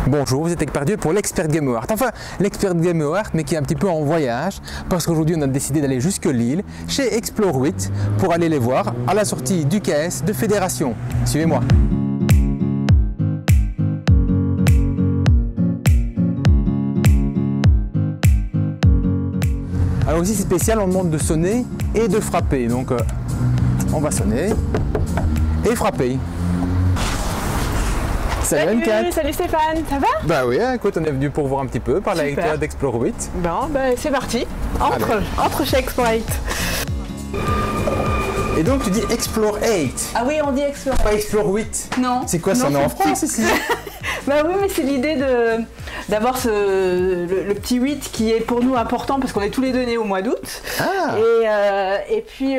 Bonjour, vous êtes avec Pardieu pour l'Expert Game Award. Enfin, l'Expert Game Award, mais qui est un petit peu en voyage, parce qu'aujourd'hui on a décidé d'aller jusque Lille, chez Explore 8, pour aller les voir à la sortie du KS de Fédération. Suivez-moi. Alors ici c'est spécial, on demande de sonner et de frapper. Donc on va sonner et frapper. Salut Anne-Cat. Salut Stéphane, ça va? Bah oui, écoute, on est venu pour voir un petit peu, parler avec toi d'Explore 8. Bon, bah c'est parti, entre chez Explore 8. Et donc tu dis Explore 8. Ah oui, on dit Explore 8. Pas Explore 8. Non. C'est quoi ça? On est en France ici? Bah oui, mais c'est l'idée d'avoir le petit 8 qui est pour nous important parce qu'on est tous les deux nés au mois d'août. Ah. Et puis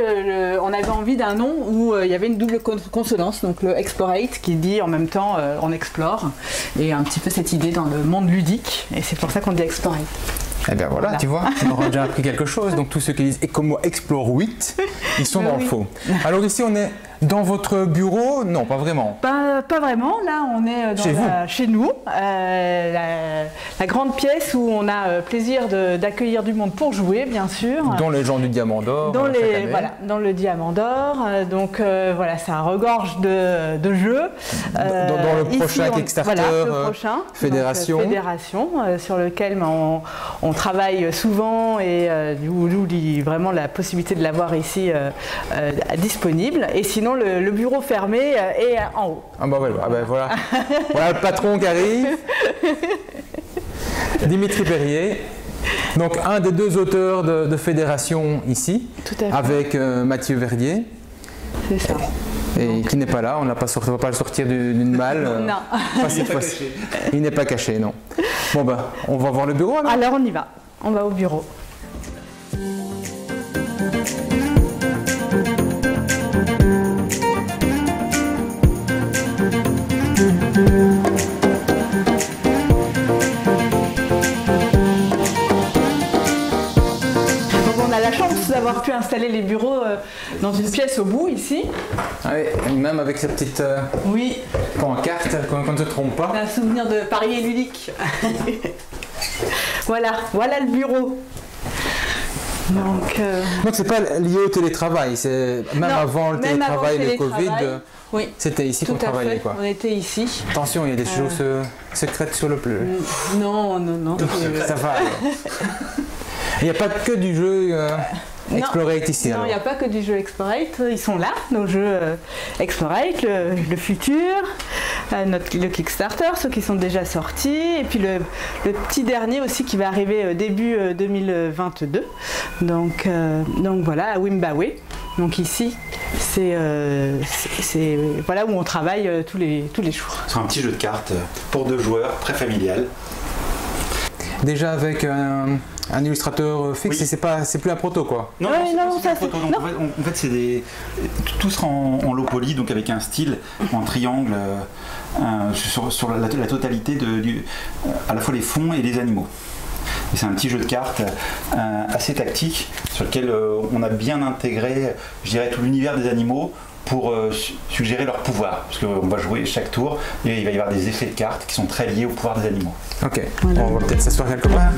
on avait envie d'un nom où il y avait une double consonance, donc le Explorate qui dit en même temps on explore, et un petit peu cette idée dans le monde ludique, et c'est pour ça qu'on dit Explorate. Eh bien voilà, tu vois, on aura déjà appris quelque chose. Donc tous ceux qui disent comme moi Explore 8, ils sont dans le faux. Alors ici on est dans votre bureau? Non, pas vraiment. Pas vraiment, là on est chez nous, la grande pièce où on a plaisir d'accueillir du monde pour jouer, bien sûr. Dont les gens du Diamant d'Or. Dans le Diamant d'Or, donc voilà, ça regorge de jeux. Dans le prochain Kickstarter, Fédération. Fédération, sur lequel on travaille souvent, et où vraiment la possibilité de l'avoir ici disponible. Et sinon le bureau fermé est en haut. Ah bah voilà. Voilà le patron qui arrive. Dimitri Perrier. Donc un des deux auteurs de Fédération ici. Tout à fait. Avec Mathieu Verdier. C'est ça. Et qui n'est pas là, on ne va pas le sortir d'une malle. Non. Pas cette fois-ci. Il n'est pas caché, non. Bon bah, on va voir le bureau alors. Alors on y va. On va au bureau. D'avoir pu installer les bureaux dans une pièce au bout ici. Ah oui, même avec cette petite pancarte, qu'on ne se trompe pas. Un souvenir de Paris et ludique. voilà le bureau. Donc c'est pas lié au télétravail, c'est avant le télétravail, le Covid. Oui, c'était ici qu'on travaillait, quoi. On était ici. Attention, il y a des choses secrètes sur le bleu. Non. Ça va. Il n'y a pas que du jeu Explorate ici. Non, il n'y a pas que du jeu Explorate. Ils sont là, nos jeux Explorate, le futur, le Kickstarter, ceux qui sont déjà sortis, et puis le petit dernier aussi qui va arriver début 2022. Donc voilà, à Wimbawe. Donc ici, c'est voilà où on travaille tous les jours. C'est un petit jeu de cartes pour 2 joueurs, très familial. Déjà avec un illustrateur fixe, et c'est plus un proto, quoi. Non, c'est un proto. Donc, en fait, tout sera en low poly, donc avec un style en triangle sur la totalité à la fois les fonds et les animaux. Et c'est un petit jeu de cartes assez tactique sur lequel on a bien intégré, je dirais, tout l'univers des animaux pour suggérer leur pouvoir, parce qu'on va jouer chaque tour et il va y avoir des effets de cartes qui sont très liés au pouvoir des animaux. Ok, voilà. On va peut-être s'asseoir quelque part.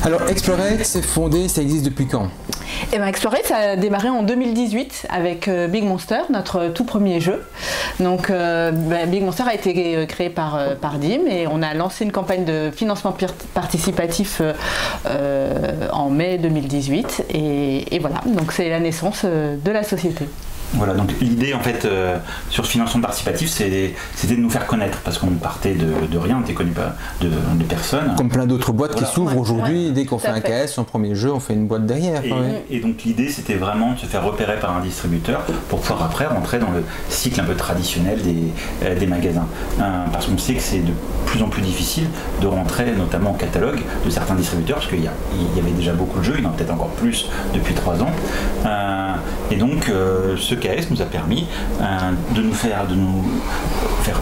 Alors Explorate, c'est fondé, ça existe depuis quand? Et bien Explorate, ça a démarré en 2018 avec Big Monster, notre tout premier jeu. Donc Big Monster a été créé par Dim, et on a lancé une campagne de financement participatif en mai 2018, et voilà, donc c'est la naissance de la société. Voilà, donc l'idée en fait sur ce financement participatif, c'était de nous faire connaître, parce qu'on partait de rien, on n'était connu pas de personne. Comme plein d'autres boîtes qui s'ouvrent aujourd'hui, dès qu'on fait un KS, son premier jeu, on fait une boîte derrière. Et donc l'idée c'était vraiment de se faire repérer par un distributeur pour pouvoir après rentrer dans le cycle un peu traditionnel des magasins. Parce qu'on sait que c'est de plus en plus difficile de rentrer notamment au catalogue de certains distributeurs, parce qu'il y avait déjà beaucoup de jeux, il y en a peut-être encore plus depuis 3 ans. Et donc ce KS nous a permis de nous faire,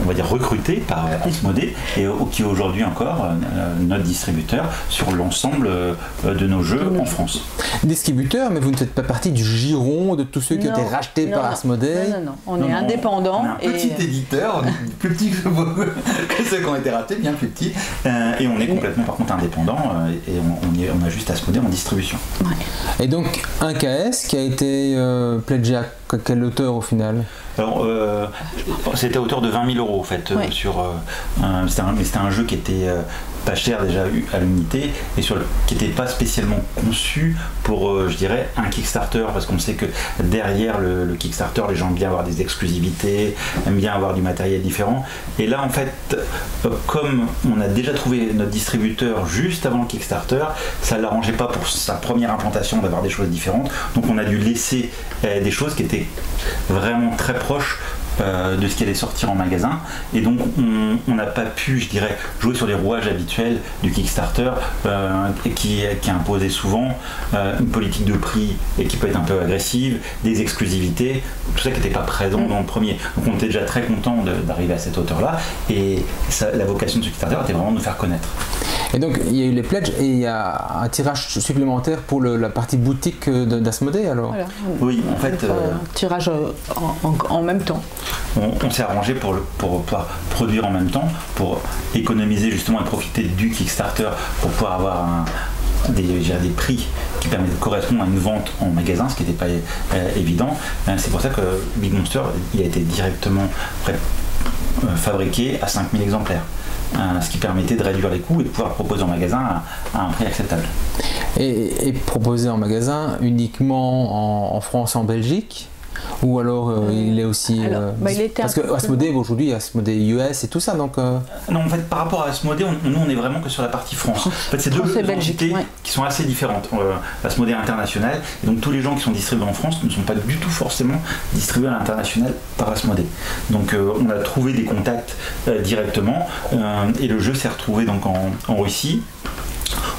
on va dire, recruter par Asmodée, et qui est aujourd'hui encore notre distributeur sur l'ensemble de nos jeux en France. Distributeur, mais vous ne faites pas partie du giron de tous ceux qui ont été rachetés par Asmodée? Non, on est indépendant. On est un petit éditeur, plus petit que ceux qui ont été rachetés, bien plus petit, et on est complètement par contre indépendant, et on a juste Asmodée en distribution. Ouais. Et donc un KS qui a été pledgé à quelle hauteur au final? Alors, c'était à hauteur de 20 000 € en fait. Ouais. C'était un jeu qui était pas cher déjà à l'unité, et qui n'était pas spécialement conçu pour, je dirais, un Kickstarter, parce qu'on sait que derrière le Kickstarter, les gens aiment bien avoir des exclusivités, aiment bien avoir du matériel différent. Et là, en fait, comme on a déjà trouvé notre distributeur juste avant le Kickstarter, ça ne l'arrangeait pas pour sa première implantation d'avoir des choses différentes. Donc on a dû laisser des choses qui étaient vraiment très proches de ce qui allait sortir en magasin, et donc on n'a pas pu, je dirais, jouer sur les rouages habituels du Kickstarter qui imposait souvent une politique de prix et qui peut être un peu agressive, des exclusivités, tout ça qui n'était pas présent dans le premier. Donc on était déjà très content d'arriver à cette hauteur-là, et la vocation de ce Kickstarter était vraiment de nous faire connaître. Et donc il y a eu les pledges, et il y a un tirage supplémentaire pour la partie boutique d'Asmodée alors? Voilà. Oui, en fait... un tirage en même temps. On s'est arrangé pour pouvoir produire en même temps, pour économiser justement et profiter du Kickstarter pour pouvoir avoir des prix qui permettent de correspondre à une vente en magasin, ce qui n'était pas évident. C'est pour ça que Big Monster il a été directement fabriqué à 5000 exemplaires. Ce qui permettait de réduire les coûts et de pouvoir proposer en magasin à un prix acceptable. Et proposer en magasin uniquement en France et en Belgique? Ou alors il est aussi... parce que Asmodée aujourd'hui, Asmodée US et tout ça, donc... Non, en fait, par rapport à Asmodée, nous on est vraiment que sur la partie France. En fait, c'est deux entités qui sont assez différentes. Asmodée international, et donc tous les gens qui sont distribués en France ne sont pas du tout forcément distribués à l'international par Asmodée. Donc on a trouvé des contacts directement, et le jeu s'est retrouvé donc en Russie,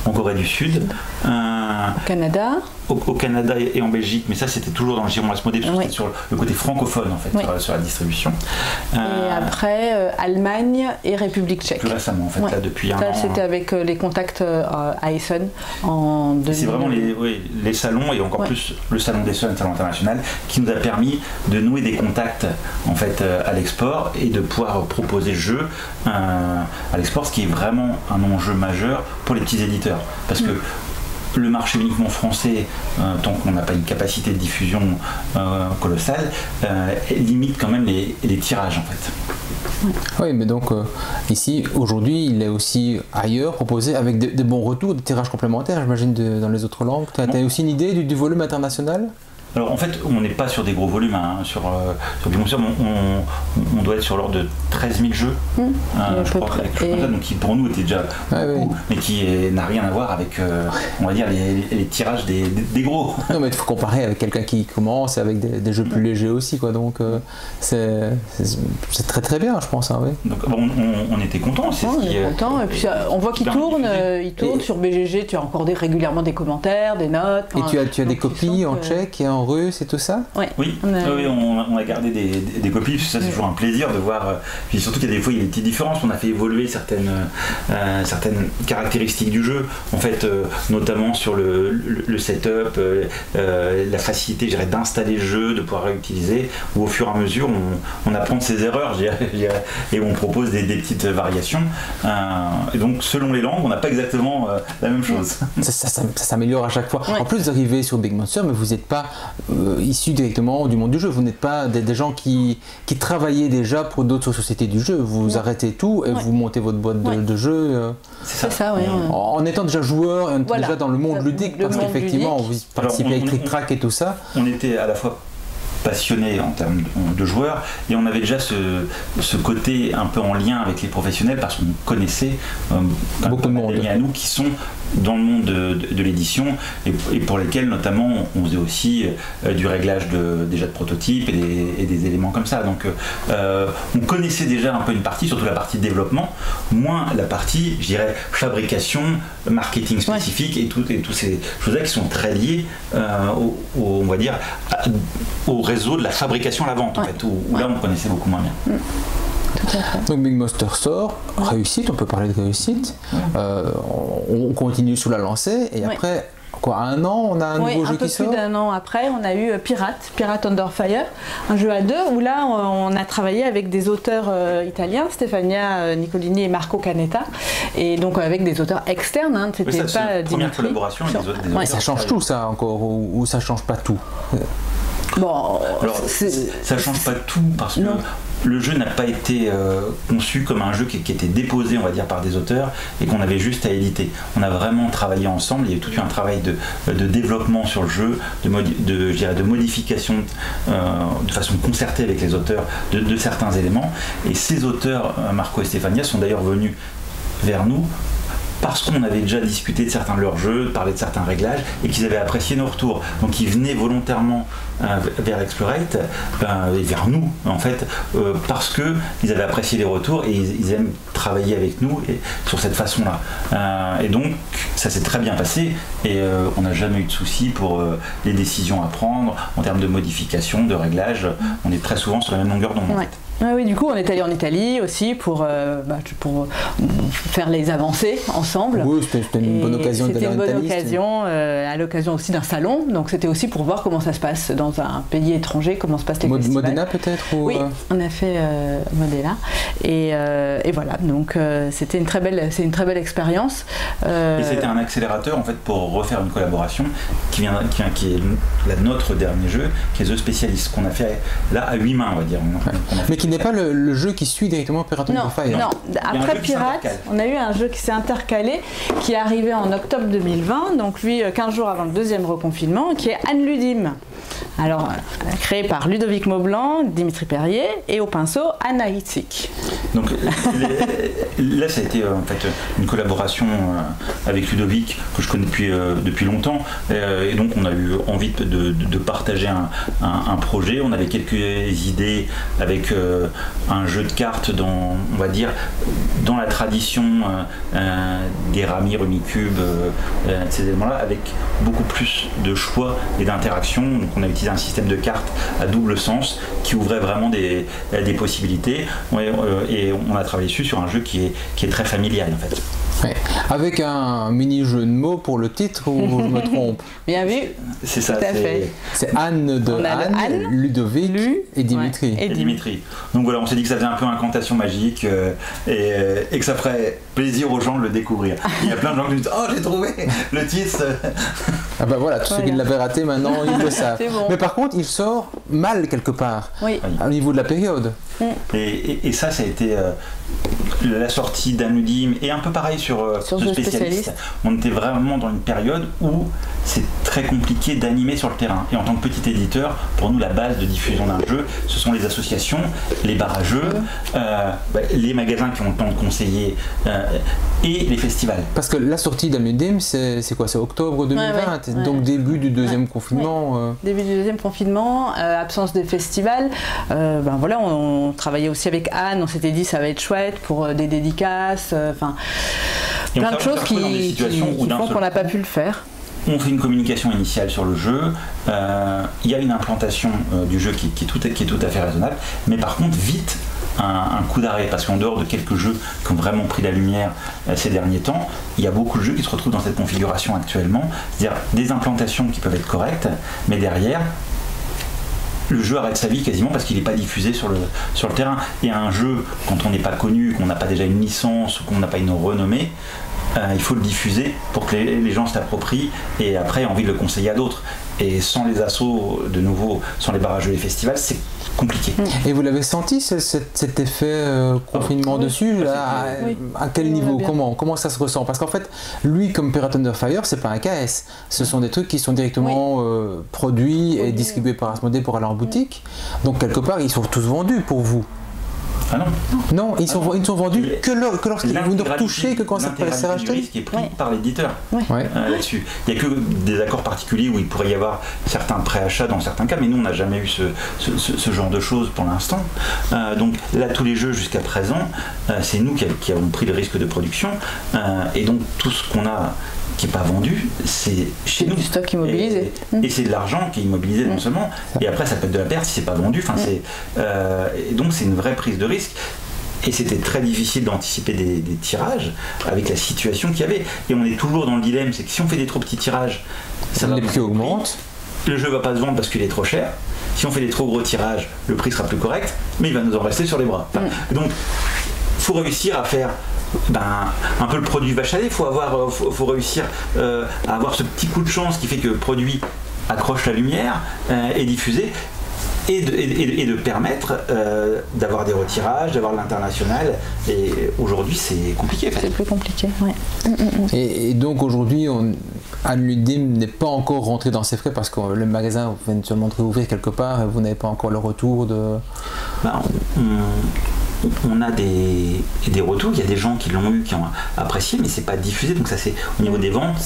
en Corée du Sud, au Canada. Au Canada et en Belgique, mais ça c'était toujours dans le giron Asmodée, parce que c'était sur le côté francophone en fait, sur la distribution. Et après Allemagne et République tchèque. Plus récemment en fait, là depuis un an. C'était avec les contacts à Essen en 2000. C'est vraiment les salons, et encore plus le salon d'Essen, le salon international, qui nous a permis de nouer des contacts en fait à l'export, et de pouvoir proposer le jeu à l'export, ce qui est vraiment un enjeu majeur pour les petits éditeurs, parce que le marché uniquement français, tant qu'on n'a pas une capacité de diffusion colossale, limite quand même les tirages en fait. Oui, mais donc ici, aujourd'hui, il est aussi ailleurs proposé avec des bons retours, des tirages complémentaires, j'imagine, dans les autres langues. Tu as aussi une idée du volume international? Alors en fait, on n'est pas sur des gros volumes, sur Big Monster, on doit être sur l'ordre de 13 000 jeux, je crois, donc qui pour nous était déjà beaucoup, mais qui n'a rien à voir avec, on va dire, les tirages des gros. Non, mais il faut comparer avec quelqu'un qui commence, avec des jeux plus légers aussi, quoi. Donc c'est très très bien, je pense. Hein, oui. Donc on était contents. On est content, et puis on voit qu'il tourne, sur BGG, tu as encore régulièrement des commentaires, des notes. Et tu as des copies en tchèque et en russe et tout ça? Oui, on a gardé des copies, ça c'est toujours un plaisir de voir, puis surtout qu'il y a des fois il y a des petites différences, on a fait évoluer certaines caractéristiques du jeu, en fait, notamment sur le setup, la facilité, je dirais, d'installer le jeu, de pouvoir réutiliser, où au fur et à mesure on apprend de ses erreurs, je dirais, et on propose des petites variations, et donc selon les langues on n'a pas exactement la même chose. Ça s'améliore à chaque fois. En plus vous arrivez sur Big Monster, mais vous n'êtes pas issus directement du monde du jeu, vous n'êtes pas des gens qui travaillaient déjà pour d'autres sociétés du jeu, vous arrêtez tout et vous montez votre boîte de jeu. C'est ça, oui. En étant déjà joueur, et déjà dans le monde ludique, parce qu'effectivement vous participez avec Trick Track et tout ça. On était à la fois passionnés en termes de joueurs, et on avait déjà ce côté un peu en lien avec les professionnels parce qu'on connaissait beaucoup de monde à nous qui sont dans le monde de l'édition et pour lesquels notamment on faisait aussi du réglage déjà de prototypes et des éléments comme ça. Donc on connaissait déjà un peu une partie, surtout la partie développement, moins la partie, je dirais, fabrication, marketing spécifique et toutes ces choses-là qui sont très liées on va dire, au réseau de la fabrication à la vente en fait, où là on connaissait beaucoup moins bien. Donc Big Monster sort, réussite, on peut parler de réussite, on continue sous la lancée et après quoi, un an, on a un nouveau jeu qui sort. Un peu plus d'un an après, on a eu Pirate Under Fire, un jeu à 2 où là on a travaillé avec des auteurs italiens, Stefania Nicolini et Marco Canetta, et donc avec des auteurs externes, c'était pas Dimitri. Première collaboration avec des auteurs. Ça change tout ça encore, ou ça change pas tout? Bon, alors, ça change pas tout parce que le jeu n'a pas été conçu comme un jeu qui était déposé, on va dire, par des auteurs et qu'on avait juste à éditer. On a vraiment travaillé ensemble, il y a eu tout un travail de développement sur le jeu, de modification de façon concertée avec les auteurs de certains éléments. Et ces auteurs, Marco et Stefania, sont d'ailleurs venus vers nous parce qu'on avait déjà discuté de certains de leurs jeux, parlé de certains réglages et qu'ils avaient apprécié nos retours. Donc ils venaient volontairement vers Explorate et vers nous en fait parce qu'ils avaient apprécié les retours et ils aiment travailler avec nous sur cette façon-là. Et donc ça s'est très bien passé et on n'a jamais eu de soucis pour les décisions à prendre en termes de modification, de réglage. On est très souvent sur la même longueur d'onde en fait. Ah oui, du coup, on est allé en Italie aussi pour faire les avancées ensemble. Oui, c'était une bonne occasion d'aller en Italie. C'était une bonne occasion, à l'occasion aussi d'un salon. Donc, c'était aussi pour voir comment ça se passe dans un pays étranger, comment se passent les festivals. Modena peut-être Oui, on a fait Modena. Et voilà, donc c'était une très belle expérience. Et c'était un accélérateur en fait pour refaire une collaboration qui est notre dernier jeu, qui est The Specialist, qu'on a fait là à 8 mains, on va dire. Mais qui n'est pas le jeu qui suit directement Pirate Under Fire. Non, après Pirate, on a eu un jeu qui s'est intercalé, qui est arrivé en octobre 2020, donc lui 15 jours avant le deuxième reconfinement, qui est Anne Ludim. Alors, créé par Ludovic Maublanc, Dimitri Perrier, et au pinceau, Anna Hitzik. Donc là, ça a été en fait une collaboration avec Ludovic que je connais depuis longtemps, et donc on a eu envie de partager un projet. On avait quelques idées avec un jeu de cartes on va dire, dans la tradition des Rami, Rumicube, ces éléments-là, avec beaucoup plus de choix et d'interaction. Donc on a utilisé un système de cartes à double sens qui ouvrait vraiment des possibilités, et on a travaillé dessus sur un jeu qui est très familial en fait. Ouais. Avec un mini-jeu de mots pour le titre, ou je me trompe? Bien vu. C'est ça. C'est Anne de Anne, Ludovic et Dimitri. Ouais. Et Dimitri. Donc voilà, on s'est dit que ça faisait un peu incantation magique et que ça ferait plaisir aux gens de le découvrir. Il y a plein de gens qui disent « Oh, j'ai trouvé le titre !» Ah bah voilà, tous ceux qui l'avaient raté maintenant, ils le savent. Bon. Mais par contre, il sort mal quelque part, au niveau de la période. Et ça a été la sortie d'Anudim et un peu pareil sur The Specialist. On était vraiment dans une période où c'est très compliqué d'animer sur le terrain. Et en tant que petit éditeur, pour nous, la base de diffusion d'un jeu, ce sont les associations, les bars à jeux, les magasins qui ont le temps de conseiller et les festivals. Parce que la sortie d'Anudim, c'est quoi? C'est octobre 2020, donc début du deuxième confinement. Début du deuxième confinement, absence de festival. Voilà, on travaillait aussi avec Anne, on s'était dit ça va être chouette pour des dédicaces, plein de choses qui font qu'on n'a pas pu le faire. On fait une communication initiale sur le jeu, il y a une implantation du jeu qui est tout à fait raisonnable, mais par contre vite un coup d'arrêt, parce qu'en dehors de quelques jeux qui ont vraiment pris la lumière ces derniers temps, il y a beaucoup de jeux qui se retrouvent dans cette configuration actuellement, c'est-à-dire des implantations qui peuvent être correctes, mais derrière le jeu arrête sa vie quasiment parce qu'il n'est pas diffusé sur le terrain. Et un jeu, quand on n'est pas connu, qu'on n'a pas déjà une licence ou qu'on n'a pas une renommée, il faut le diffuser pour que les gens se l'approprient et après aient envie de le conseiller à d'autres. Et sans les assos, de nouveau, sans les barrages des festivals, c'est compliqué. Et vous l'avez senti cet effet confinement dessus là, à quel niveau, comment ça se ressent? Parce qu'en fait, lui comme Pirate Under Fire, c'est pas un KS, ce sont des trucs qui sont directement produits et distribués par Asmodée pour aller en boutique. Donc quelque part, ils sont tous vendus pour vous. Ah non. Non, ils ne sont vendus que lorsqu'ils vous ne retouchez que quand ça peut être acheté. Le risque est pris par l'éditeur là-dessus. Il n'y a que des accords particuliers où il pourrait y avoir certains préachats dans certains cas, mais nous on n'a jamais eu ce genre de choses pour l'instant. Donc là, tous les jeux jusqu'à présent, c'est nous qui avons pris le risque de production, et donc tout ce qu'on a qui n'est pas vendu, c'est chez nous. Du stock immobilisé. Et c'est de l'argent qui est immobilisé non seulement, et après ça peut être de la perte si c'est pas vendu. Enfin, et donc c'est une vraie prise de risque. Et c'était très difficile d'anticiper des tirages avec la situation qu'il y avait. Et on est toujours dans le dilemme, c'est que si on fait des trop petits tirages, les prix augmentent. Le jeu va pas se vendre parce qu'il est trop cher. Si on fait des trop gros tirages, le prix sera plus correct, mais il va nous en rester sur les bras. Donc, faut réussir à faire un peu le produit vache à lait. Faut réussir à avoir ce petit coup de chance qui fait que le produit accroche la lumière, est diffusé, et de permettre d'avoir des retirages, d'avoir l'international. Et aujourd'hui, c'est compliqué. C'est plus compliqué, Et donc aujourd'hui, Anne Ludim n'est pas encore rentré dans ses frais parce que le magasin vient seulement de réouvrir quelque part et vous n'avez pas encore le retour de... On a des retours, il y a des gens qui l'ont eu, qui ont apprécié, mais c'est pas diffusé, donc ça c'est au niveau des ventes,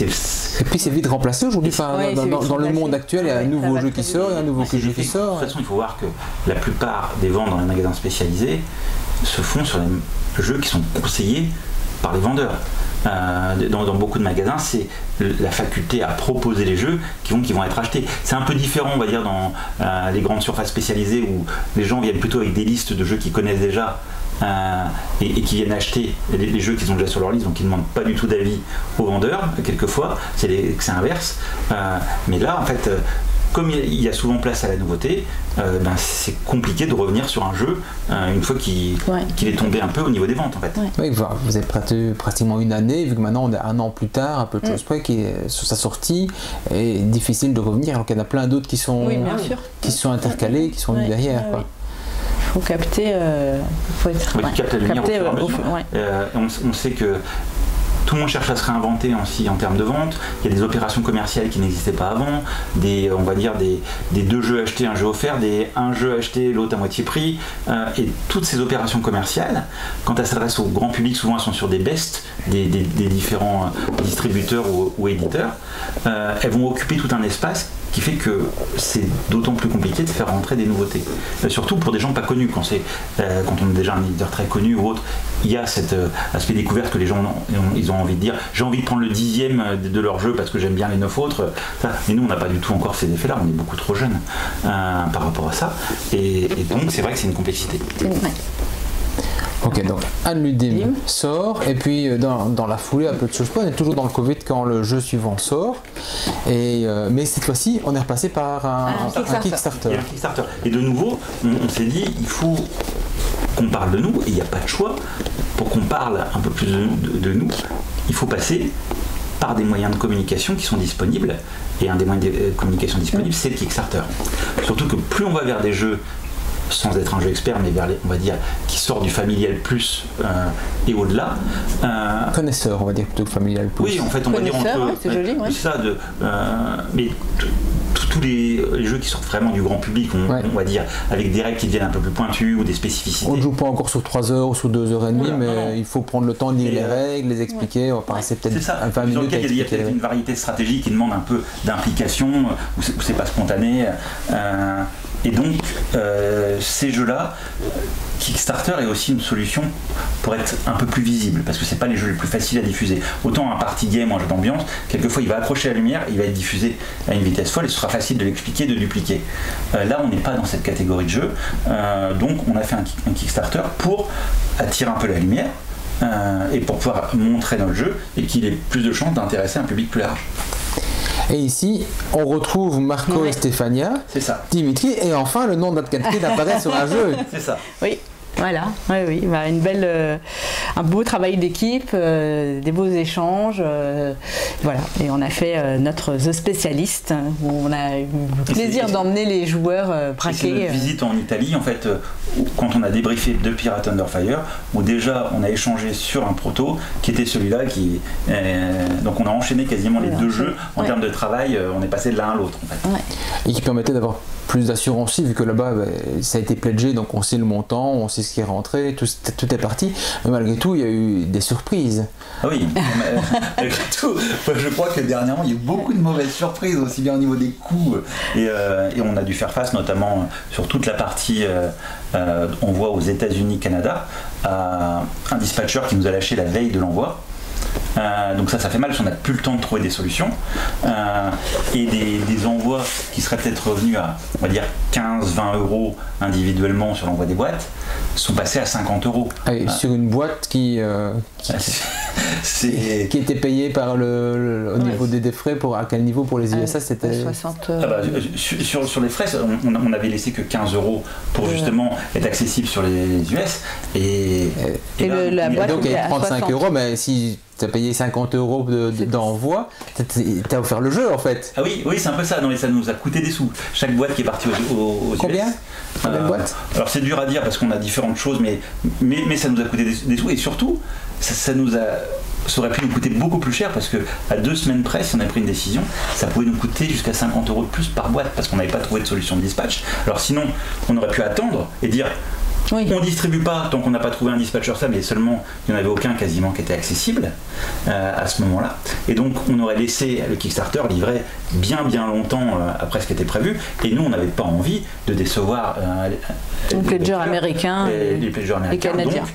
Et puis c'est vite remplacé aujourd'hui, dans le monde actuel, il y a un nouveau jeu qui sort, il y a un nouveau jeu qui sort. De toute façon, il faut voir que la plupart des ventes dans les magasins spécialisés se font sur les jeux qui sont conseillés par les vendeurs. Dans beaucoup de magasins, c'est la faculté à proposer les jeux qui vont être achetés. C'est un peu différent, on va dire, dans les grandes surfaces spécialisées où les gens viennent plutôt avec des listes de jeux qu'ils connaissent déjà et qui viennent acheter les jeux qu'ils ont déjà sur leur liste, donc ils ne demandent pas du tout d'avis aux vendeurs. Quelquefois, c'est inverse. Mais là, en fait, comme il y a souvent place à la nouveauté, c'est compliqué de revenir sur un jeu une fois qu'il est tombé un peu au niveau des ventes en fait. Oui, vous avez pratiquement une année, vu que maintenant on est un an plus tard, un peu de choses près, qui est sur sa sortie, et difficile de revenir, alors qu'il y en a plein d'autres qui sont intercalés, qui sont venus derrière. Il faut capter, faut capter la lumière au fur et à mesure. On sait que tout le monde cherche à se réinventer aussi en termes de vente. Il y a des opérations commerciales qui n'existaient pas avant, on va dire des 2 jeux achetés, un jeu offert, un jeu acheté, l'autre à moitié prix. Et toutes ces opérations commerciales, quand elles s'adressent au grand public, souvent elles sont sur des bests des différents distributeurs ou éditeurs. Elles vont occuper tout un espace qui fait que c'est d'autant plus compliqué de faire rentrer des nouveautés. Surtout pour des gens pas connus, quand on est déjà un éditeur très connu ou autre, il y a cet aspect découverte que les gens ils ont envie de dire j'ai envie de prendre le 10e de leur jeu parce que j'aime bien les 9 autres. Mais nous on n'a pas du tout encore ces effets-là, on est beaucoup trop jeunes par rapport à ça. Et donc c'est vrai que c'est une complexité. Ok, donc Anne Ludim sort, et puis dans la foulée, un peu de choses, on est toujours dans le Covid quand le jeu suivant sort, mais cette fois-ci, on est repassé par un Kickstarter. Un Kickstarter. Et de nouveau, on s'est dit, il faut qu'on parle de nous, et il n'y a pas de choix. Pour qu'on parle un peu plus de nous, il faut passer par des moyens de communication qui sont disponibles, et un des moyens de communication disponibles, c'est le Kickstarter. Surtout que plus on va vers des jeux sans être un jeu expert, mais vers on va dire qui sort du familial plus et au-delà. Connaisseur, on va dire plutôt que familial plus. Oui, en fait, on va dire entre. C'est joli, ça, mais tous les jeux qui sortent vraiment du grand public, on va dire, avec des règles qui deviennent un peu plus pointues ou des spécificités. On ne joue pas encore sur 3 heures ou sur 2 heures et demie, mais il faut prendre le temps de lire les règles, les expliquer. On va passer peut-être 20 minutes. Il y a peut-être une variété de stratégies qui demande un peu d'implication, où c'est pas spontané. Et donc, ces jeux-là, Kickstarter est aussi une solution pour être un peu plus visible, parce que c'est pas les jeux les plus faciles à diffuser. Autant un party game, un jeu d'ambiance, quelquefois il va accrocher la lumière, il va être diffusé à une vitesse folle et ce sera facile de l'expliquer, de dupliquer. Là, on n'est pas dans cette catégorie de jeu, donc on a fait un Kickstarter pour attirer un peu la lumière et pour pouvoir montrer notre jeu et qu'il ait plus de chances d'intéresser un public plus large. Et ici, on retrouve Marco et Stéphania, c'est ça. Dimitri, et enfin le nom d'Atkatkid apparaît sur un jeu. C'est ça. Oui. Voilà, oui, un beau travail d'équipe, des beaux échanges, voilà. Et on a fait notre The Spécialiste, où on a eu le plaisir d'emmener les joueurs braquer. C'est notre visite en Italie, en fait, quand on a débriefé de Pirate Under Fire, où déjà on a échangé sur un proto qui était celui-là, donc on a enchaîné quasiment les deux jeux en termes de travail, on est passé de l'un à l'autre. En fait. Ouais. Et qui permettait d'avoir plus d'assurance aussi, vu que là-bas ça a été pledgé, donc on sait le montant, on sait ce qui est rentré, tout est parti, mais malgré tout il y a eu des surprises. Ah oui, malgré tout, je crois que dernièrement il y a eu beaucoup de mauvaises surprises, aussi bien au niveau des coûts, et on a dû faire face notamment sur toute la partie, on voit aux États-Unis, Canada, à un dispatcher qui nous a lâché la veille de l'envoi. Donc ça fait mal parce qu'on n'a plus le temps de trouver des solutions, et des envois qui seraient peut-être revenus à, on va dire, 15-20 euros individuellement sur l'envoi des boîtes sont passés à 50 euros. Ah oui, sur une boîte qui était payée par au niveau des frais, à quel niveau pour les USA c'était 60 sur les frais, on avait laissé que 15 euros pour justement être accessible sur les US, et la boîte donc il y a 35 60 euros, mais si tu as payé 50 euros d'envoi, tu as offert le jeu en fait. Ah oui, c'est un peu ça, non, mais ça nous a coûté des sous. Chaque boîte qui est partie aux Combien US. Combien de boîtes? Alors c'est dur à dire parce qu'on a différentes choses, mais ça nous a coûté des sous, et surtout, ça aurait pu nous coûter beaucoup plus cher parce que à 2 semaines près, si on avait pris une décision, ça pouvait nous coûter jusqu'à 50 euros de plus par boîte parce qu'on n'avait pas trouvé de solution de dispatch. Alors sinon, on aurait pu attendre et dire on ne distribue pas tant qu'on n'a pas trouvé un dispatcher, mais seulement il n'y en avait aucun quasiment qui était accessible à ce moment-là. Et donc on aurait laissé le Kickstarter livrer bien longtemps après ce qui était prévu, et nous on n'avait pas envie de décevoir les pledgers américains et les Canadiens. Donc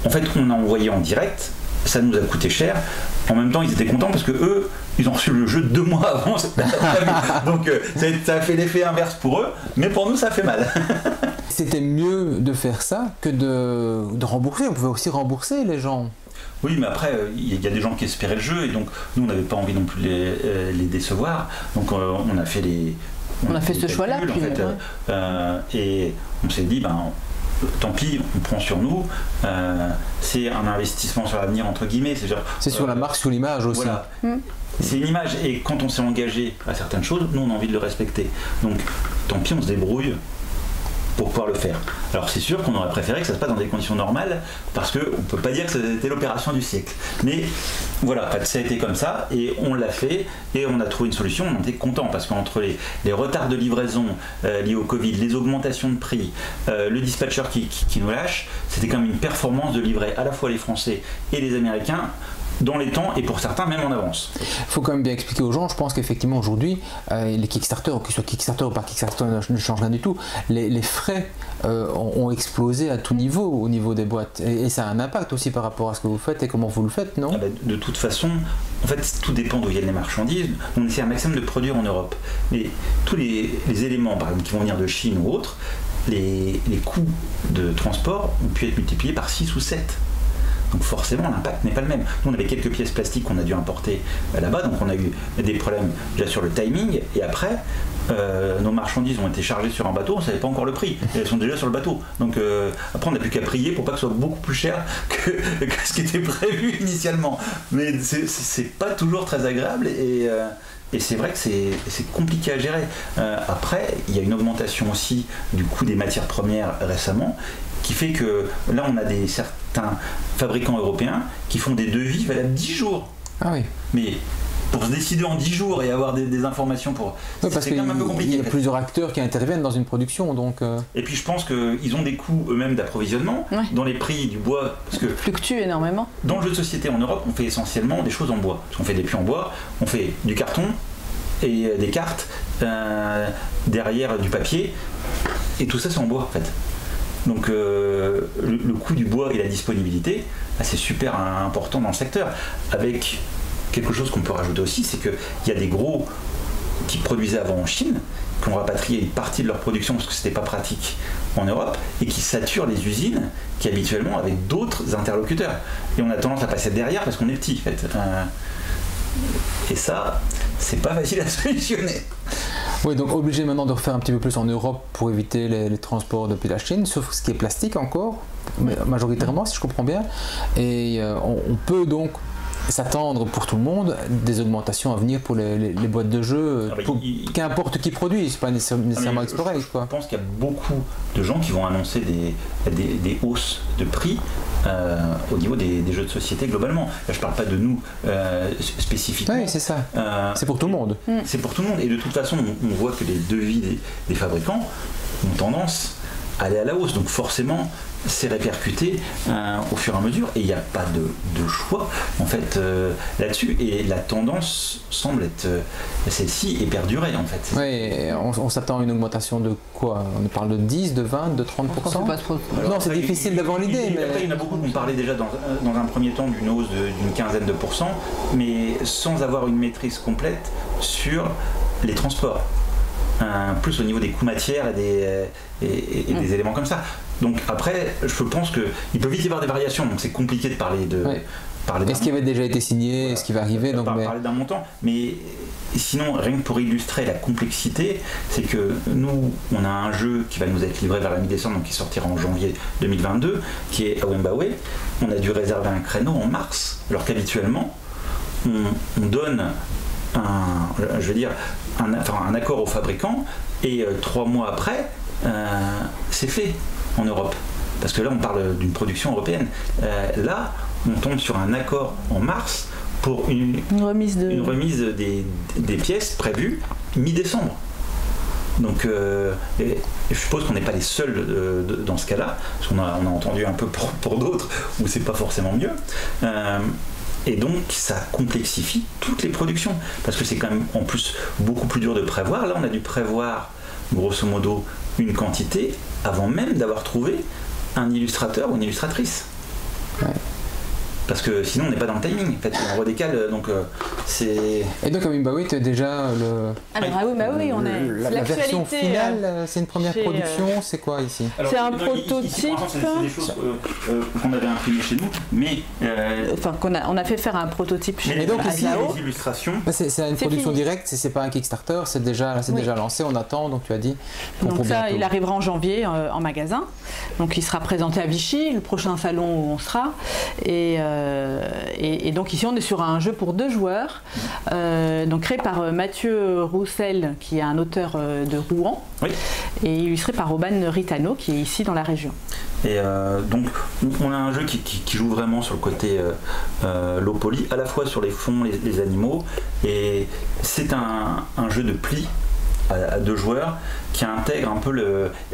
en fait on a envoyé en direct, ça nous a coûté cher. En même temps ils étaient contents parce que eux ils ont reçu le jeu 2 mois avant, donc ça a fait l'effet inverse pour eux, mais pour nous ça fait mal. C'était mieux de faire ça que de rembourser. On pouvait aussi rembourser les gens. Oui, mais après, il y a des gens qui espéraient le jeu, et donc nous, on n'avait pas envie non plus de les décevoir. Donc on a fait on a fait ce choix-là. En fait, et on s'est dit, tant pis, on prend sur nous. C'est un investissement sur l'avenir, entre guillemets. C'est sur la marque, sur l'image aussi. Voilà. C'est une image, et quand on s'est engagé à certaines choses, nous, on a envie de le respecter. Donc, tant pis, on se débrouille pour pouvoir le faire. Alors c'est sûr qu'on aurait préféré que ça se passe dans des conditions normales, parce qu'on ne peut pas dire que c'était l'opération du siècle. Mais voilà, ça a été comme ça, et on l'a fait, et on a trouvé une solution, on était content, parce qu'entre les retards de livraison liés au Covid, les augmentations de prix, le dispatcher qui nous lâche, c'était quand même une performance de livrer à la fois les Français et les Américains dans les temps, et pour certains même en avance. Il faut quand même bien expliquer aux gens, je pense qu'effectivement aujourd'hui, les Kickstarter, que ce soit Kickstarter ou pas Kickstarter, ne change rien du tout. Les frais ont explosé à tout niveau, au niveau des boîtes, et ça a un impact aussi par rapport à ce que vous faites et comment vous le faites, non? De toute façon, en fait, tout dépend d'où viennent les marchandises. On essaie un maximum de produire en Europe. Mais tous les éléments, par exemple, qui vont venir de Chine ou autres, les coûts de transport ont pu être multipliés par 6 ou 7. Donc forcément l'impact n'est pas le même. Nous on avait quelques pièces plastiques qu'on a dû importer là-bas, donc on a eu des problèmes déjà sur le timing, et après nos marchandises ont été chargées sur un bateau, on ne savait pas encore le prix, et elles sont déjà sur le bateau. Donc après on n'a plus qu'à prier pour pas que ce soit beaucoup plus cher que ce qui était prévu initialement. Mais c'est pas toujours très agréable, et c'est vrai que c'est compliqué à gérer. Après, il y a une augmentation aussi du coût des matières premières récemment, qui fait que là on a certains fabricants européens qui font des devis valables 10 jours. Ah oui. Mais pour se décider en 10 jours et avoir des informations pour... Oui, parce qu'il y a plusieurs acteurs qui interviennent dans une production, donc... Et puis je pense qu'ils ont des coûts eux-mêmes d'approvisionnement, dans les prix du bois, parce que... Fluctue énormément. Dans le jeu de société en Europe, on fait essentiellement des choses en bois. Parce qu'on fait des puits en bois, on fait du carton et des cartes, derrière du papier, et tout ça c'est en bois en fait. Donc le coût du bois et la disponibilité, c'est super important dans le secteur. Avec quelque chose qu'on peut rajouter aussi, c'est qu'il y a des gros qui produisaient avant en Chine, qui ont rapatrié une partie de leur production parce que c'était pas pratique en Europe, et qui saturent les usines qui habituellement avaient d'autres interlocuteurs. Et on a tendance à passer derrière parce qu'on est petit en fait. Et ça, c'est pas facile à solutionner. Oui, donc obligé maintenant de refaire un petit peu plus en Europe pour éviter les transports depuis la Chine, sauf ce qui est plastique encore. majoritairement, si je comprends bien. Et on peut donc s'attendre pour tout le monde des augmentations à venir pour les boîtes de jeux, qu'importe qui produit, c'est pas nécessairement Explorate, quoi. Je pense qu'il y a beaucoup de gens qui vont annoncer des hausses de prix au niveau des jeux de société globalement. Là, je parle pas de nous spécifiquement. Oui, c'est ça. C'est pour tout le monde. C'est pour tout le monde. Et de toute façon, on voit que les devis des fabricants ont tendance à aller à la hausse. Donc forcément, c'est répercuté au fur et à mesure. Et il n'y a pas de choix en fait là-dessus. Et la tendance semble être celle-ci et perdurer en fait. Oui, on s'attend à une augmentation de quoi? On parle de 10, de 20, de 30%? Non, c'est difficile d'avoir l'idée. Mais après, il y en a beaucoup qui ont parlé déjà dans un premier temps d'une hausse d'une quinzaine de pourcents, mais sans avoir une maîtrise complète sur les transports. Plus au niveau des coûts matières et des éléments comme ça. Donc après, je pense qu'il peut vite y avoir des variations, donc c'est compliqué de parler de... Oui. Est-ce qu'il avait déjà été signé? Voilà. Est-ce qu'il va arriver? Donc, parler d'un montant, mais sinon, rien que pour illustrer la complexité, c'est que nous, on a un jeu qui va nous être livré vers la mi-décembre, donc qui sortira en janvier 2022, qui est Awembawe. On a dû réserver un créneau en mars, alors qu'habituellement, on donne un accord au fabricant et 3 mois après, c'est fait en Europe. Parce que là, on parle d'une production européenne. Là, on tombe sur un accord en mars pour une remise des pièces prévues mi-décembre. Donc, je suppose qu'on n'est pas les seuls dans ce cas-là, parce qu'on a entendu un peu pour d'autres où c'est pas forcément mieux. Et donc ça complexifie toutes les productions, parce que c'est quand même en plus beaucoup plus dur de prévoir. Là, on a dû prévoir grosso modo une quantité avant même d'avoir trouvé un illustrateur ou une illustratrice. Ouais. Parce que sinon on n'est pas dans le timing, en fait, on redécale, donc c'est... Et donc Awembawe, déjà on a la version finale, c'est une première production, c'est quoi ici? C'est un prototype. Ici, c'est des choses qu'on avait imprimées chez nous, mais... on a fait faire un prototype chez nous. Et donc ici, les illustrations... C'est une production directe, c'est pas un Kickstarter, c'est déjà lancé, on attend, donc tu as dit... Donc ça, il arrivera en janvier en magasin, donc il sera présenté à Vichy, le prochain salon où on sera, et donc ici on est sur un jeu pour 2 joueurs, donc créé par Mathieu Roussel, qui est un auteur de Rouen, et illustré par Aubane Ritano, qui est ici dans la région. Et donc on a un jeu qui joue vraiment sur le côté low poly, à la fois sur les fonds, les animaux, et c'est un jeu de pli à 2 joueurs qui intègre un peu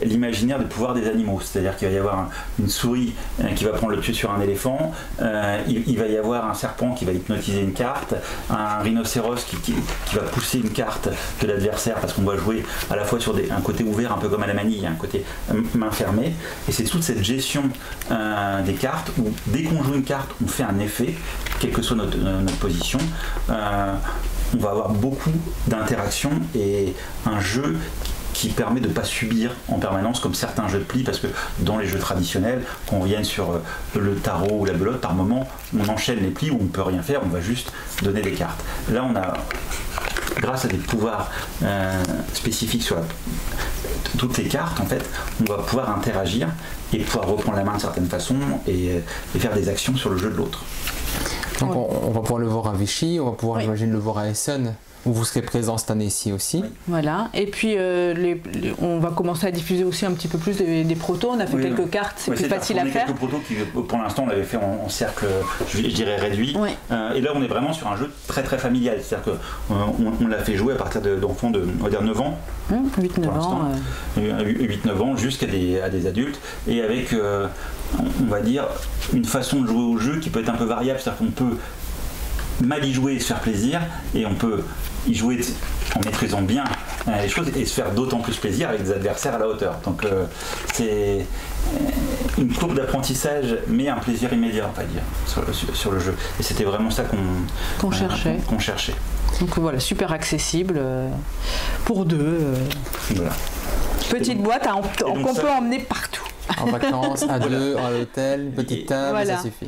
l'imaginaire des pouvoirs des animaux. C'est-à-dire qu'il va y avoir une souris qui va prendre le dessus sur un éléphant, il va y avoir un serpent qui va hypnotiser une carte, un rhinocéros qui va pousser une carte de l'adversaire, parce qu'on va jouer à la fois sur un côté ouvert, un peu comme à la manille, un côté main fermée. Et c'est toute cette gestion des cartes où dès qu'on joue une carte, on fait un effet, quelle que soit notre position. On va avoir beaucoup d'interactions et un jeu qui permet de ne pas subir en permanence comme certains jeux de pli, parce que dans les jeux traditionnels, quand on vient sur le tarot ou la belote, par moment on enchaîne les plis où on ne peut rien faire, on va juste donner des cartes. Là on a, grâce à des pouvoirs spécifiques sur toutes les cartes, en fait, on va pouvoir interagir et pouvoir reprendre la main de certaines façons et faire des actions sur le jeu de l'autre. Donc on va pouvoir le voir à Vichy, on va pouvoir, j'imagine, le voir à Essen, où vous serez présent cette année-ci aussi. Voilà, et puis on va commencer à diffuser aussi un petit peu plus des protos. On a fait quelques cartes, c'est plus facile à faire. Quelques protos qui, pour l'instant, on l'avait fait en cercle, je dirais, réduit. Et là, on est vraiment sur un jeu très très familial. C'est-à-dire qu'on l'a fait jouer à partir d'enfants de, on va dire, 9 ans. 8-9 ans. 8-9 ans jusqu'à des adultes. Et avec, on va dire, une façon de jouer au jeu qui peut être un peu variable. C'est-à-dire qu'on peut mal y jouer et se faire plaisir, et on peut y jouer en maîtrisant bien les choses et se faire d'autant plus plaisir avec des adversaires à la hauteur. Donc c'est une courbe d'apprentissage, mais un plaisir immédiat, on va dire, sur le jeu. Et c'était vraiment ça qu'on cherchait. Donc voilà, super accessible pour 2. Voilà. Petite boîte qu'on peut emmener partout. En vacances, à 2, à l'hôtel, une petite table, ça suffit.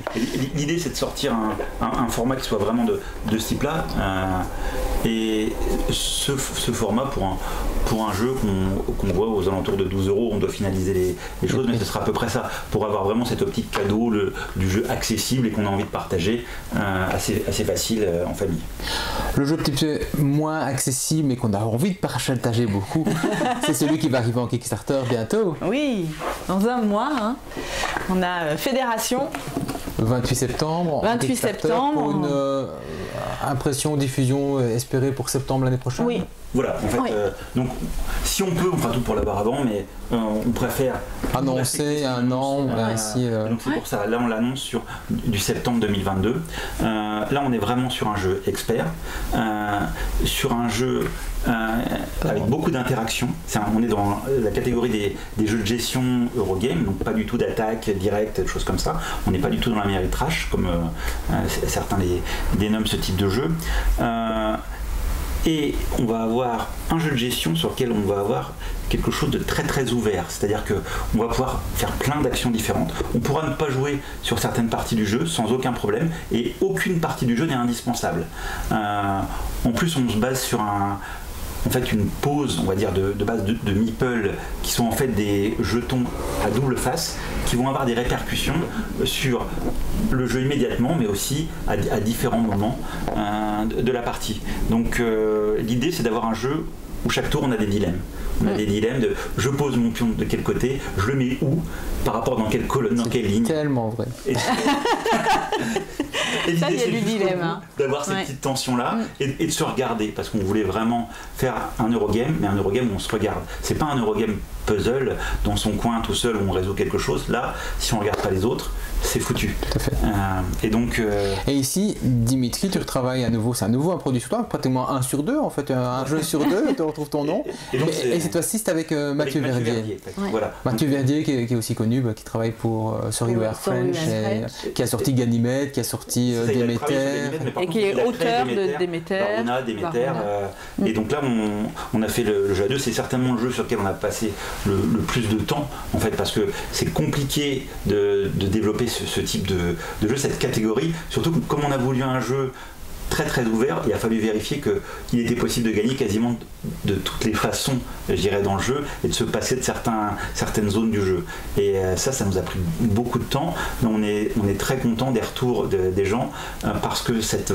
L'idée, c'est de sortir un format qui soit vraiment de ce type-là. Et ce format, pour un jeu qu'on voit aux alentours de 12 €, on doit finaliser les choses, mais ce sera à peu près ça, pour avoir vraiment cette optique cadeau du jeu accessible et qu'on a envie de partager, assez facile en famille. Le jeu peut-être moins accessible mais qu'on a envie de partager beaucoup, c'est celui qui va arriver en Kickstarter bientôt. Oui, dans un mois, hein. On a Fédération. 28 septembre. 28 septembre. Pour une impression, diffusion espérée pour septembre l'année prochaine. Oui. Voilà, en fait, donc si on peut, on fera tout pour l'avoir avant, mais on préfère annoncer un an, ainsi. Donc c'est pour ça, là on l'annonce sur du septembre 2022. Là on est vraiment sur un jeu expert, sur un jeu avec beaucoup d'interactions. On est dans la catégorie des jeux de gestion Eurogame, donc pas du tout d'attaque directe, des choses comme ça. On n'est pas du tout dans la méritrache, comme certains les dénomment ce type de jeu. Et on va avoir un jeu de gestion sur lequel on va avoir quelque chose de très très ouvert, c'est-à-dire qu'on va pouvoir faire plein d'actions différentes. On pourra ne pas jouer sur certaines parties du jeu sans aucun problème, et aucune partie du jeu n'est indispensable. En plus, on se base sur une pose, on va dire, de base de meeple, qui sont en fait des jetons à double face, qui vont avoir des répercussions sur le jeu immédiatement, mais aussi à différents moments de la partie. Donc l'idée, c'est d'avoir un jeu où chaque tour on a des dilemmes. On a des dilemmes de je pose mon pion de quel côté, je le mets où, par rapport dans quelle colonne, dans quelle ligne. C'est tellement vrai. Et ça, il y a c'est du dilemme. d'avoir ces petites tensions-là et de se regarder, parce qu'on voulait vraiment faire un Eurogame, mais un Eurogame où on se regarde. C'est pas un Eurogame puzzle dans son coin tout seul où on résout quelque chose. Là, si on regarde pas les autres, c'est foutu. Tout à fait. Et donc. Et ici, Dimitri, tu retravailles à nouveau. C'est à nouveau un produit sur toi, pratiquement 1 sur 2 en fait, un jeu sur 2. Tu retrouves ton nom. Et cette fois-ci, c'est avec Mathieu Verdier. Voilà. Mathieu Verdier, qui est aussi connu, qui travaille sur You Are French, qui a sorti Ganymede, qui a sorti Déméter. Et qui est auteur de Déméter. Déméter. Et donc là, on a fait le jeu à 2. C'est certainement le jeu sur lequel on a passé le plus de temps, en fait, parce que c'est compliqué de développer ce type de jeu, cette catégorie, surtout comme on a voulu un jeu très très ouvert, il a fallu vérifier qu'il était possible de gagner quasiment de toutes les façons, je dirais, dans le jeu, et de se passer de certaines zones du jeu. Et ça nous a pris beaucoup de temps, mais on est très content des retours des gens, parce que cette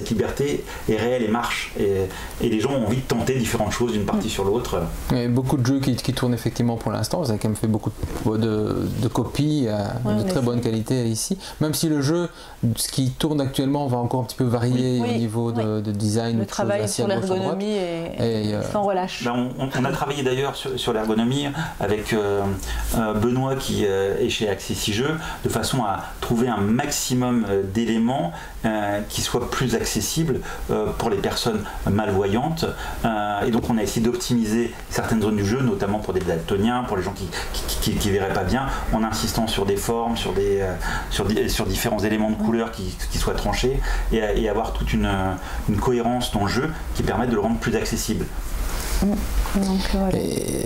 liberté est réelle et marche, et les gens ont envie de tenter différentes choses d'une partie sur l'autre. Il y a beaucoup de jeux qui tournent effectivement pour l'instant, vous avez quand même fait beaucoup de copies de très bonne qualité ici, même si le jeu, ce qui tourne actuellement, va encore un petit peu varier au niveau de design. Le travail sur l'ergonomie et sans relâche. On a travaillé d'ailleurs sur l'ergonomie avec Benoît qui est chez Accessi Jeux, de façon à trouver un maximum d'éléments qui soient plus accessibles pour les personnes malvoyantes. Et donc on a essayé d'optimiser certaines zones du jeu, notamment pour des daltoniens, pour les gens qui verraient pas bien, en insistant sur des formes, sur différents éléments de couleur qui soient tranchés, et avoir toute une cohérence dans le jeu qui permette de le rendre plus accessible.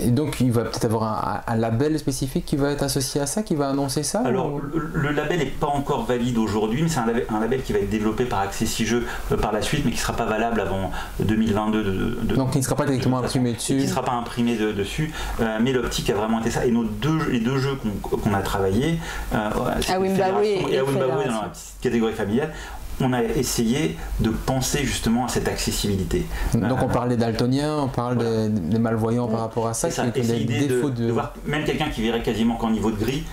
Et donc il va peut-être avoir un label spécifique qui va être associé à ça, qui va annoncer ça. Alors le label n'est pas encore valide aujourd'hui, mais c'est un label qui va être développé par Accessi Jeux par la suite, mais qui ne sera pas valable avant 2022. Donc il ne sera pas directement imprimé dessus. Qui ne sera pas imprimé dessus, mais l'optique a vraiment été ça. Et les deux jeux qu'on a travaillés, à Wimbawe et à Wimbawe dans la petite catégorie familiale, on a essayé de penser justement à cette accessibilité. Donc on parle des daltoniens, on parle des malvoyants par rapport à ça, qui des défauts de voir même quelqu'un qui verrait quasiment qu'en niveau de gris,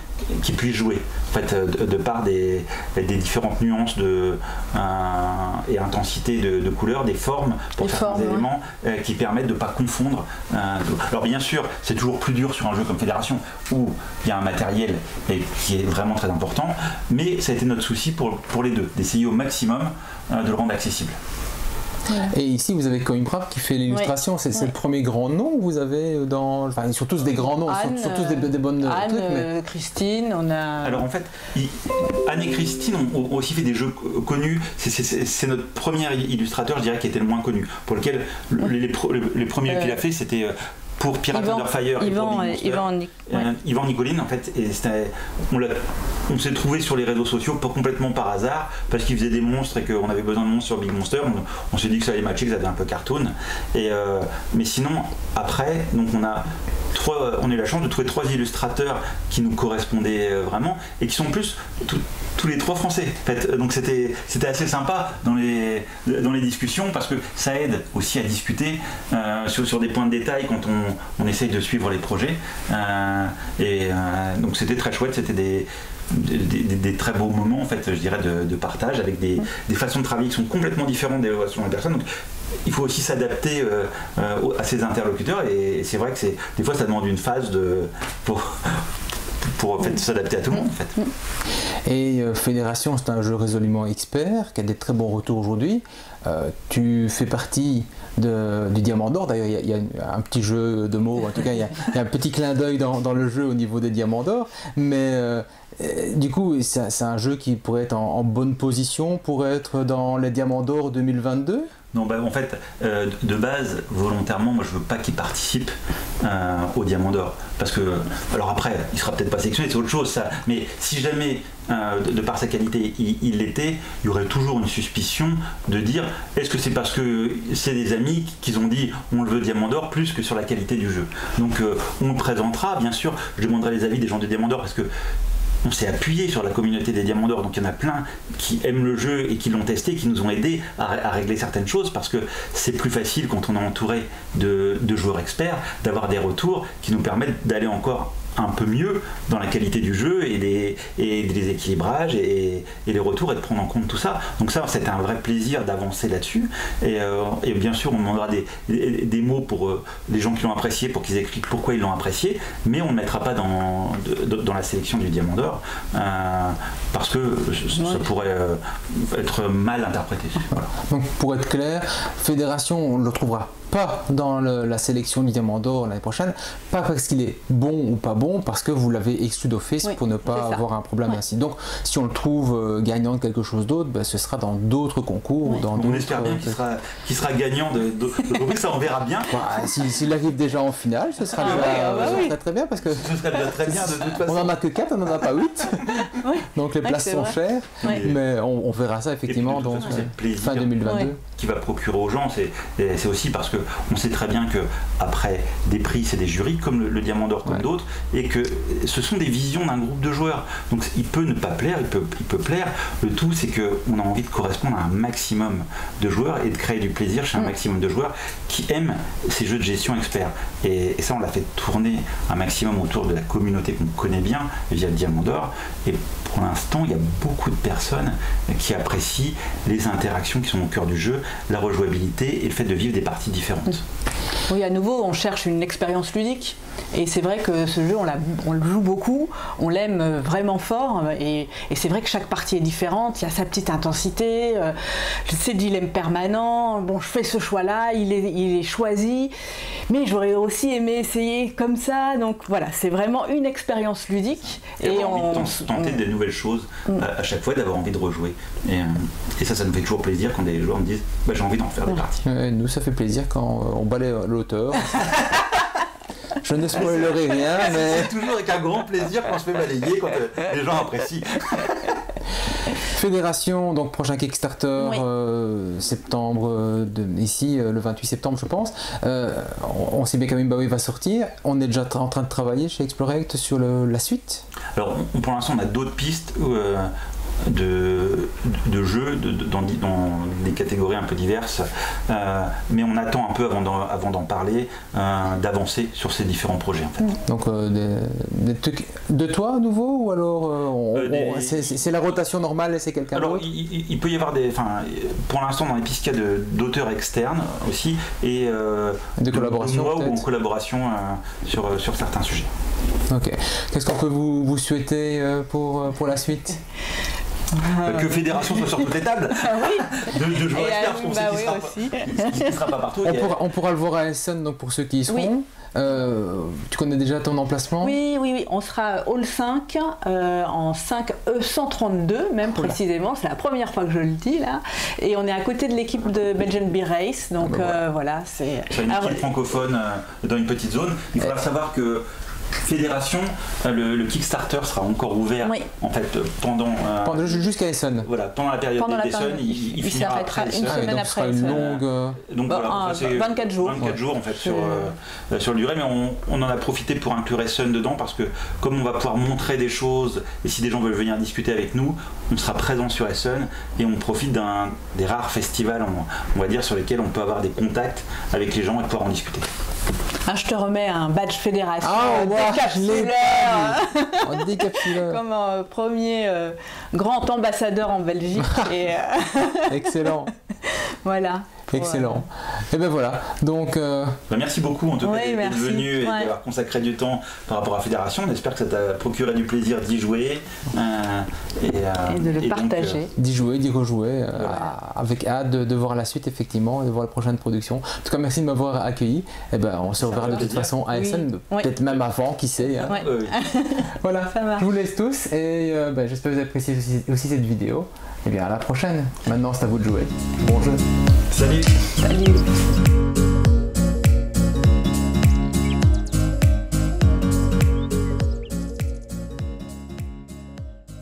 qui puisse jouer, en fait, de par des différentes nuances et intensité de couleurs, des formes pour certains éléments qui permettent de ne pas confondre. Alors bien sûr, c'est toujours plus dur sur un jeu comme Fédération, où il y a un matériel qui est vraiment très important, mais ça a été notre souci pour les deux, d'essayer au maximum de le rendre accessible. Et ici vous avez Coimbra qui fait l'illustration, c'est le premier grand nom que vous avez surtout des grands noms, surtout des bonnes Anne, trucs, Christine, on a... Alors en fait, Anne et Christine ont aussi fait des jeux connus, c'est notre premier illustrateur, je dirais, qui était le moins connu, pour lequel les premiers qu'il a fait, c'était pour Pirate Under Fire et pour Big Monster. Yvan Nicoline en fait, et on s'est trouvé sur les réseaux sociaux pas complètement par hasard parce qu'ils faisaient des monstres et qu'on avait besoin de monstres sur Big Monster. On s'est dit que ça allait matcher, que ça avait un peu cartoon. Mais sinon après, donc on a eu la chance de trouver 3 illustrateurs qui nous correspondaient vraiment et qui sont en plus tous les 3 français. En fait. Donc c'était assez sympa dans les discussions parce que ça aide aussi à discuter sur des points de détail quand on essaye de suivre les projets. Donc c'était très chouette, c'était des très beaux moments en fait, je dirais, de partage avec des façons de travailler qui sont complètement différentes des façons des personnes. Donc, il faut aussi s'adapter à ses interlocuteurs et c'est vrai que des fois ça demande une phase pour en fait, s'adapter à tout le monde en fait. Et Fédération, c'est un jeu résolument expert qui a des très bons retours aujourd'hui. Tu fais partie du Diamant d'Or, d'ailleurs il y a un petit jeu de mots, en tout cas il y a un petit clin d'œil dans le jeu au niveau des Diamants d'Or, mais du coup c'est un jeu qui pourrait être en bonne position pour être dans les Diamants d'Or 2022. Non, en fait, de base, volontairement, moi je veux pas qu'il participe au Diamant d'Or. Parce que, alors après, il sera peut-être pas sélectionné, c'est autre chose ça. Mais si jamais, de par sa qualité, il l'était, il y aurait toujours une suspicion de dire est-ce que c'est parce que c'est des amis qu'ils ont dit on le veut Diamant d'Or plus que sur la qualité du jeu. Donc on le présentera, bien sûr. Je demanderai les avis des gens de Diamant d'Or parce que on s'est appuyé sur la communauté des Diamants d'Or, donc il y en a plein qui aiment le jeu et qui l'ont testé, qui nous ont aidés à régler certaines choses parce que c'est plus facile quand on est entouré de joueurs experts d'avoir des retours qui nous permettent d'aller encore un peu mieux dans la qualité du jeu et des équilibrages et les retours et de prendre en compte tout ça. Donc ça, c'était un vrai plaisir d'avancer là-dessus et bien sûr on demandera des mots pour les gens qui l'ont apprécié pour qu'ils expliquent pourquoi ils l'ont apprécié, mais on ne le mettra pas dans la sélection du Diamant d'Or parce que ça pourrait être mal interprété. Voilà. Donc pour être clair, Fédération, on ne le trouvera pas dans la sélection du Diamant d'Or l'année prochaine, pas parce qu'il est bon ou pas bon, parce que vous l'avez exclu d'office pour ne pas avoir un problème ainsi. Donc si on le trouve gagnant de quelque chose d'autre, ce sera dans d'autres concours. On espère bien qu'il sera gagnant de ça on verra bien. S'il arrive déjà en finale, ce sera déjà très bien parce que ce serait déjà très bien de toute façon. On n'en a que 4, on n'en a pas 8. Donc les places sont chères, mais on verra ça effectivement donc fin 2022. Qui va procurer aux gens, c'est aussi parce que on sait très bien que après des prix c'est des jurys comme le Diamant d'Or comme d'autres et que ce sont des visions d'un groupe de joueurs, donc il peut ne pas plaire, il peut plaire, le tout c'est qu'on a envie de correspondre à un maximum de joueurs et de créer du plaisir chez un maximum de joueurs qui aiment ces jeux de gestion experts et ça on l'a fait tourner un maximum autour de la communauté qu'on connaît bien via le Diamant d'Or et pour l'instant il y a beaucoup de personnes qui apprécient les interactions qui sont au cœur du jeu, la rejouabilité et le fait de vivre des parties différentes. Oui, à nouveau, on cherche une expérience ludique et c'est vrai que ce jeu, on le joue beaucoup, on l'aime vraiment fort et c'est vrai que chaque partie est différente, il y a sa petite intensité, ses dilemmes permanents, bon, je fais ce choix-là, il est choisi, mais j'aurais aussi aimé essayer comme ça, donc voilà, c'est vraiment une expérience ludique. Et on tenter des nouvelles choses à chaque fois, d'avoir envie de rejouer. Et ça nous fait toujours plaisir quand des joueurs me disent j'ai envie d'en faire des parties. Nous, ça fait plaisir quand on balaie l'auteur. Je ne spoilerai rien, mais... C'est toujours avec un grand plaisir qu'on se fait balayer quand les gens apprécient. Fédération, donc prochain Kickstarter, septembre, ici le 28 septembre je pense. On sait bien quand même il va sortir. On est déjà en train de travailler chez Explorate sur la suite. Alors pour l'instant on a d'autres pistes de jeux dans des catégories un peu diverses, mais on attend un peu avant d'en parler, d'avancer sur ces différents projets en fait. Donc des trucs de toi à nouveau ou alors c'est la rotation normale et c'est quelqu'un d'autre? Alors il peut y avoir pour l'instant dans les pistes il y a d'auteurs externes aussi et de collaboration ou en collaboration sur certains sujets. Ok. Qu'est-ce qu'on peut vous souhaiter pour la suite? Que Fédération soit sur toutes les tables de joueurs experts, parce qu'on sait qu'il ne sera pas partout. On pourra le voir à Essen, donc pour ceux qui y seront. Tu connais déjà ton emplacement? Oui, on sera Hall 5 en 5E132 même précisément, c'est la première fois que je le dis là, et on est à côté de l'équipe de Belgian Beer Race, donc voilà, c'est une équipe francophone dans une petite zone. Il faudra savoir que Fédération, le Kickstarter sera encore ouvert en fait pendant jusqu'à Essen. Voilà, pendant la période d'Essen, il finira après Essen. Une semaine après. Ce sera une longue. Donc voilà, 24 jours. 24 jours en fait sur la durée, mais on en a profité pour inclure Essen dedans parce que comme on va pouvoir montrer des choses et si des gens veulent venir discuter avec nous, on sera présent sur Essen et on profite des rares festivals, on va dire, sur lesquels on peut avoir des contacts avec les gens et pouvoir en discuter. Je te remets un badge Fédération décapsuleur comme premier grand ambassadeur en Belgique. Excellent. Voilà. Excellent. Et ben voilà. Donc. Merci beaucoup en tout cas d'être venu et d'avoir consacré du temps par rapport à la Fédération. On espère que ça t'a procuré du plaisir d'y jouer et de le partager. D'y jouer, d'y rejouer, avec hâte de voir la suite effectivement, et de voir la prochaine production. En tout cas, merci de m'avoir accueilli. Et ben, on se reverra de toute façon à Essen, peut-être même avant, qui sait. Hein. Voilà. Je vous laisse tous et j'espère que vous appréciez aussi cette vidéo. Et bien à la prochaine. Maintenant, c'est à vous de jouer. Bon jeu. Salut. Salut.